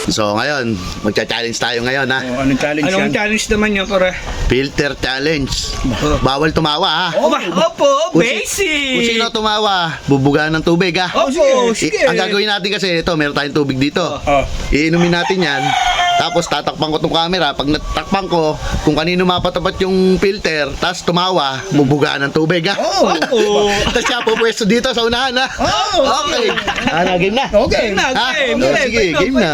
So ngayon, magcha-challenge tayo ngayon ha. Anong challenge Anong yan? challenge naman yan, pare? Filter challenge. Bawal tumawa ha. Opo, Kung basic! sino tumawa, bubugaan ng tubig ha. Opo, sige. Ang gagawin natin kasi ito, meron tayong tubig dito. Oh. Iinumin natin yan. Tapos tatakpan ko tong camera. Pag natakpan ko, kung kanino mapatapat yung filter, tapos tumawa, bubugaan ng tubig ha. Opo. Tapos siya pupwesto dito sa unahan ha. Okay. Ano, game na? Okay. Game na, Ha? game. Oh, sige, game na.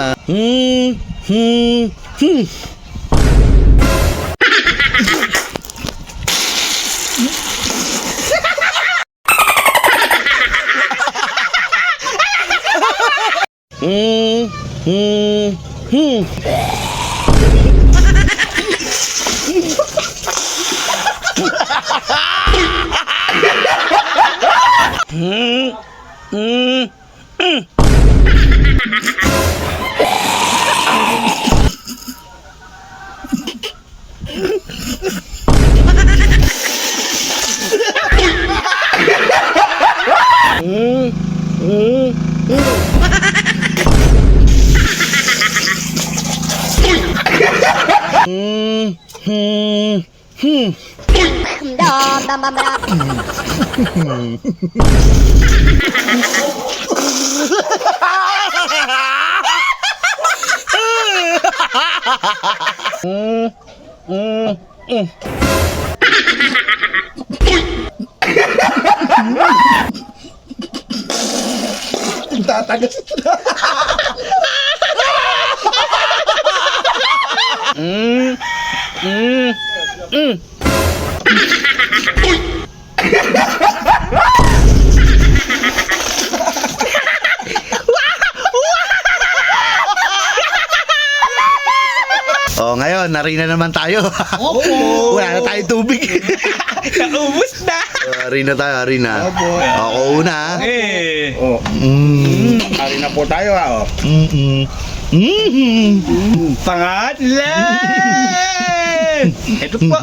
Tatagas. Oh, ngayon, narina naman tayo. Wala na tayong tubig. Naubos na! Arena tayo, arena. Opo. Ako una. Eh. Oh. Ari na po tayo ha. Oh. Pangatlan! Ito po.